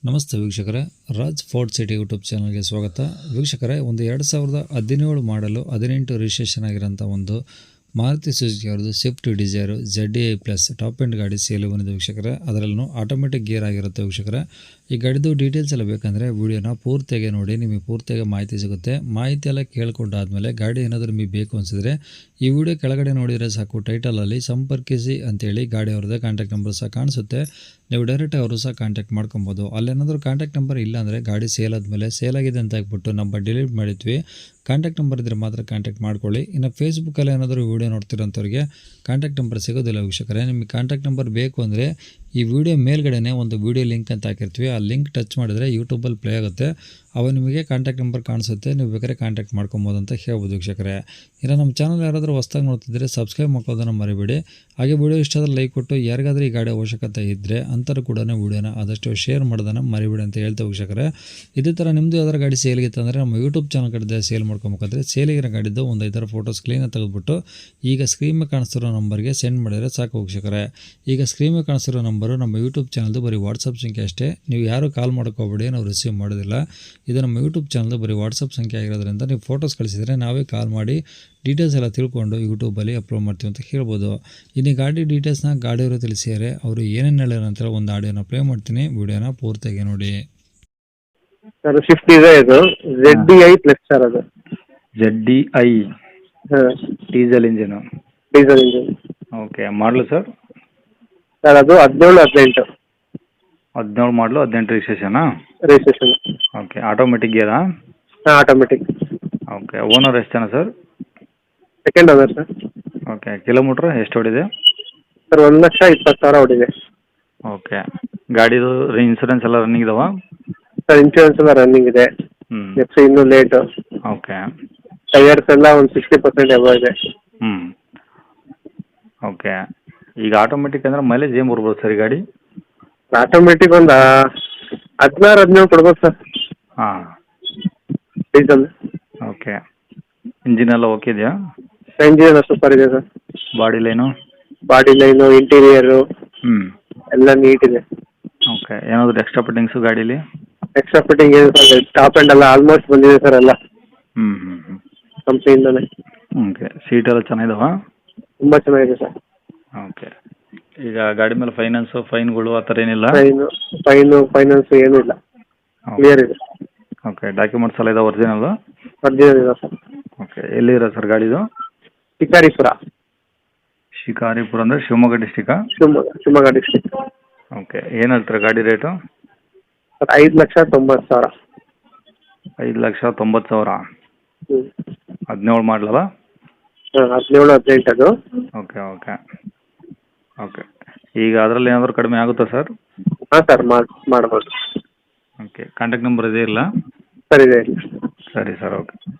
ನಮಸ್ತೆ ವೀಕ್ಷಕರೇ, Raj fort city YouTube ಚಾನಲ್ಗೆ ಸ್ವಾಗತ. ವೀಕ್ಷಕರೇ, ಒಂದು 2017 ಮಾಡಲು 18 ರಿಜಿಸ್ಟ್ರೇಷನ್ ಆಗಿರೋಂಥ ಒಂದು ಮಾರುತಿ ಸುಜುಕಿ ಅವ್ರದ್ದು Swift Dzire ZDI+ top end ಗಾಡಿ ಸೇಲ್ ಬಂದಿದೆ ವೀಕ್ಷಕರೇ. ಅದರಲ್ಲೂ ಆಟೋಮೆಟಿಕ್ ಗೇರ್ ಆಗಿರುತ್ತೆ ವೀಕ್ಷಕರೇ. ಈ ಗಾಡಿದು ಡೀಟೇಲ್ಸ್ ಎಲ್ಲ ಬೇಕಂದರೆ ವಿಡಿಯೋನ ಪೂರ್ತಿಯಾಗಿ ನೋಡಿ, ನಿಮಗೆ ಪೂರ್ತಿಯಾಗಿ ಮಾಹಿತಿ ಸಿಗುತ್ತೆ. ಮಾಹಿತಿ ಎಲ್ಲ ಕೇಳ್ಕೊಂಡಾದ್ಮೇಲೆ ಗಾಡಿ ಏನಾದರೂ ನಿಮಗೆ ಬೇಕು ಅನಿಸಿದ್ರೆ ಈ ವಿಡಿಯೋ ಕೆಳಗಡೆ ನೋಡಿದರೆ ಸಾಕು, ಟೈಟಲಲ್ಲಿ ಸಂಪರ್ಕಿಸಿ ಅಂತೇಳಿ ಗಾಡಿ ಅವ್ರದ್ದೇ ಕಾಂಟ್ಯಾಕ್ಟ್ ನಂಬರ್ ಸಹ ಕಾಣಿಸುತ್ತೆ. ನೀವು ಡೈರೆಕ್ಟ್ ಅವರು ಸಹ ಕಾಂಟ್ಯಾಕ್ಟ್ ಮಾಡ್ಕೊಬೋದು. ಅಲ್ಲೇನಾದರೂ ಕಾಂಟ್ಯಾಕ್ಟ್ ನಂಬರ್ ಇಲ್ಲ ಅಂದರೆ ಗಾಡಿ ಸೇಲ್ ಆದಮೇಲೆ ಸೇಲ್ ಆಗಿದೆ ಅಂತ ಹಾಕ್ಬಿಟ್ಟು ನಂಬರ್ ಡಿಲೀಟ್ ಮಾಡಿದ್ವಿ. ಕಾಂಟ್ಯಾಕ್ಟ್ ನಂಬರ್ ಇದ್ದರೆ ಮಾತ್ರ ಕಾಂಟ್ಯಾಕ್ಟ್ ಮಾಡ್ಕೊಳ್ಳಿ. ಇನ್ನು ಫೇಸ್ಬುಕ್ಕಲ್ಲಿ ಏನಾದರೂ ವೀಡಿಯೋ ನೋಡ್ತಿರೋಂಥವ್ರಿಗೆ ಕಾಂಟ್ಯಾಕ್ಟ್ ನಂಬರ್ ಸಿಗೋದಿಲ್ಲ ವೀಕ್ಷಕರೇ. ನಿಮಗೆ ಕಾಂಟ್ಯಾಕ್ಟ್ ನಂಬರ್ ಬೇಕು ಅಂದರೆ ಈ ವಿಡಿಯೋ ಮೇಲ್ಗಡೆ ಒಂದು ವಿಡಿಯೋ ಲಿಂಕ್ ಅಂತ ಹಾಕಿರ್ತೀವಿ. ಆ ಲಿಂಕ್ ಟಚ್ ಮಾಡಿದ್ರೆ ಯೂಟ್ಯೂಬಲ್ಲಿ ಪ್ಲೇ ಆಗುತ್ತೆ. ಅವ ನಿಮಗೆ ಕಾಂಟ್ಯಾಕ್ಟ್ ನಂಬರ್ ಕಾಣಿಸುತ್ತೆ. ನೀವು ಬೇಕಾದ್ರೆ ಕಾಂಟ್ಯಾಕ್ಟ್ ಮಾಡ್ಕೊಬೋದು ಅಂತ ಹೇಳ್ಬೋದು ವೀಕ್ಷಕರೇ. ಇನ್ನು ನಮ್ಮ ಚಾನಲ್ ಯಾರಾದರೂ ಹೊಸ್ದಾಗಿ ನೋಡ್ತಿದ್ರೆ ಸಬ್ಸ್ಕ್ರೈಬ್ ಮಾಡ್ಕೋದನ್ನು ಮರಿಬೇಡಿ. ಹಾಗೆ ವಿಡಿಯೋ ಇಷ್ಟ ಆದರೆ ಲೈಕ್ ಕೊಟ್ಟು, ಯಾರಿಗಾದ್ರೂ ಈ ಗಾಡಿ ಅವಶ್ಯಕತೆ ಇದ್ದರೆ ಅಂಥವ್ರು ಕೂಡ ವಿಡಿಯೋನ ಆದಷ್ಟು ಶೇರ್ ಮಾಡೋದನ್ನು ಮರಿಬೇಡಿ ಅಂತ ಹೇಳ್ತೇವೆ ವೀಕ್ಷಕರೇ. ಇದೇ ಥರ ನಿಮ್ಮದು ಯಾವ್ದಾರು ಗಾಡಿ ಸೇಲ್ಗಿತ್ತು ಅಂದರೆ ನಮ್ಮ ಯೂಟ್ಯೂಬ್ ಚಾನಲ್ ಕಡೆ ಸೇಲ್ ಮಾಡ್ಕೊಬೇಕಾದ್ರೆ ಸೇಲಿಗಿರೋ ಗಾಡಿದ್ದು ಒಂದು 5 ಫೋಟೋಸ್ ಕ್ಲೀನಾಗಿ ತೆಗೆದುಬಿಟ್ಟು ಈಗ ಸ್ಕ್ರೀನ್ ಮೇಲೆ ಕಾಣಿಸ್ತಿರೋ ನಂಬರ್ಗೆ ಸೆಂಡ್ ಮಾಡಿದರೆ ಸಾಕು ವೀಕ್ಷಕರೇ. ಈಗ ಸ್ಕ್ರೀನ್ ಮೇಲೆ ಕಾಣಿಸ್ತಿರೋ ನಂಬರು ನಮ್ಮ ಯೂಟ್ಯೂಬ್ ಚಾನಲ್ದು ಬರೀ ವಾಟ್ಸಪ್ ಸಂಖ್ಯೆ ಅಷ್ಟೇ. ನೀವು ಯಾರು ಕಾಲ್ ಮಾಡ್ಕೋಬೇಡಿ, ನಾವು ರಿಸೀವ್ ಮಾಡೋದಿಲ್ಲ. ಇದು ನಮ್ಮ ಯೂಟ್ಯೂಬ್ ಚಾನಲ್ದು ಬರೀ ವಾಟ್ಸಪ್ ಸಂಖ್ಯೆ ಆಗಿರೋದ್ರಿಂದ ನೀವು ಫೋಟೋಸ್ ಕಳಿಸಿದರೆ ನಾವೇ ಕಾಲ್ ಮಾಡಿ ಡೀಟೇಲ್ಸ್ ಎಲ್ಲ ತಿಳ್ಕೊಂಡು ಯೂಟ್ಯೂಬಲ್ಲಿ ಅಪ್ಲೋಡ್ ಮಾಡ್ತೀವಿ ಅಂತ ಹೇಳ್ಬೋದು. ಇನ್ನು ಗಾಡಿ ಡೀಟೇಲ್ಸ್ನ ಗಾಡಿಯವರು ತಿಳಿಸಿದರೆ ಅವರು ಏನೇನು ಹೇಳ್ಯಾರ ಅಂತ ಒಂದು ಆಡಿಯೋನ ಪ್ಲೇ ಮಾಡ್ತೀನಿ, ವಿಡಿಯೋನ ಪೂರ್ತಿಯಾಗಿ ನೋಡಿ. ಸರ್ ಸ್ವಿಫ್ಟ್ ಡಿಸೈರ್ ಇದು ZDI+ ಸರ್ ಅದು. ZDI diesel engine. Diesel engine. Okay, ಮಾಡಲು ಸರ್ ಅದು 17-18. 17 ಮಾಡಲು 18 ರಿಜಿಸ್ಟ್ರೇಷನಾ? ರಿಜಿಸ್ಟ್ರೇಷನ್. ಓಕೆ, ಆಟೋಮೆಟಿಕ್ ಗೇರಾ? ಹಾಂ, ಆಟೋಮೆಟಿಕ್. ಓಕೆ, ಓನರ್ ಎಷ್ಟು ಜನ sir? Second owner sir. Okay, kilometre ಎಷ್ಟು ಹೊಡಿದೆ ಸರ್ 1,20,000 ಹೊಡಿದೆ. ಓಕೆ, ಗಾಡಿದು ಇನ್ಸೂರೆನ್ಸ್ ಎಲ್ಲ ರನ್ನಿಂಗ್ ಇದಾವ? ಸರ್ ಇನ್ಶೂರೆನ್ಸ್ ಎಲ್ಲ ರನ್ನಿಂಗ್ ಇದೆ. ನೆಕ್ಸ್ಟ್ ಇನ್ನೂ ಲೇಟು. ಓಕೆ, ಟೈರ್ಸ್ ಎಲ್ಲ ಒಂದು 60% ಎಬೋ ಇದೆ. ಓಕೆ, ಈಗ ಆಟೋಮೆಟಿಕ್ ಅಂದರೆ ಮೈಲೇಜ್ ಏನು ಬರ್ಬೋದು ಸರ್ ಈ ಗಾಡಿ? ಆಟೋಮೆಟಿಕ್ ಒಂದು 16-17 ಕೊಡ್ಬೋದು ಸರ್. ಹಾಂ, ಡೀಸೆಲ್. ಓಕೆ, ಇಂಜಿನ್ ಎಲ್ಲ ಓಕೆ ಇದೆಯಾ? ಇಂಜಿನ್ ಎಲ್ಲ ಸೂಪರ್ ಇದೆ sir. Body line? Body line, interior ಎಲ್ಲ ನೀಟ್ ಇದೆ. ಓಕೆ, ಏನಾದರೂ ಎಕ್ಸ್ಟ್ರಾ ಫಿಟ್ಟಿಂಗ್ಸು ಗಾಡೀಲಿ? ಎಕ್ಸ್ಟ್ರಾ ಫಿಟ್ಟಿಂಗ್ ಇದೆ ಸರ್. ಟಾಪ್ ಎಂಡ್ ಎಲ್ಲ ಆಲ್ಮೋಸ್ಟ್ ಬಂದಿದೆ ಸರ್ ಎಲ್ಲ ಕಂಪ್ನಿಯಿಂದಲೇ. ಓಕೆ, ಸೀಟ್ ಎಲ್ಲ ಚೆನ್ನಾಗಿದಾವ? ತುಂಬ ಚೆನ್ನಾಗಿದೆ ಸರ್. ಓಕೆ, ಈಗ ಗಾಡಿ ಮೇಲೆ ಫೈನ್ಗಳು ಆ ಥರ ಏನಿಲ್ಲ? ಫೈನಾನ್ಸ್ ಏನೂ ಇಲ್ಲ, ಕ್ಲಿಯರ್ ಇದೆ. ಓಕೆ, ಡಾಕ್ಯುಮೆಂಟ್ಸ್ ಎಲ್ಲ ಇದಾವೆ ಒರಿಜಿನಲ್? ಒರಿಜಿನಲ್ ಇದೆ ಸರ್. ಓಕೆ, ಎಲ್ಲಿರೋ ಸರ್ ಗಾಡಿದು? ಶಿಕಾರಿಪುರ. ಶಿಕಾರಿಪುರ ಅಂದರೆ ಶಿವಮೊಗ್ಗ ಡಿಸ್ಟಿಕಾ? ಶಿವಮೊಗ್ಗ ಡಿಸ್ಟ್ರಿಕ್ಟ್. ಓಕೆ, ಏನು ಹೇಳ್ತಾರೆ ಗಾಡಿ ರೇಟು? ಸರ್ 5,90,000. 5,90,000. 17 ಮಾಡಲಲ್ಲ? ಹಾಂ, 17-18 ಅದು. ಓಕೆ ಓಕೆ ಓಕೆ, ಈಗ ಅದರಲ್ಲಿ ಏನಾದರೂ ಕಡಿಮೆ ಆಗುತ್ತಾ ಸರ್? ಹಾಂ ಸರ್, ಮಾಡ್ಬೋದು. ಓಕೆ, ಕಾಂಟ್ಯಾಕ್ಟ್ ನಂಬರ್ ಇದೆ ಇಲ್ಲ? ಸರ್ ಇದೆ. ಸರಿ ಸರ್, ಓಕೆ.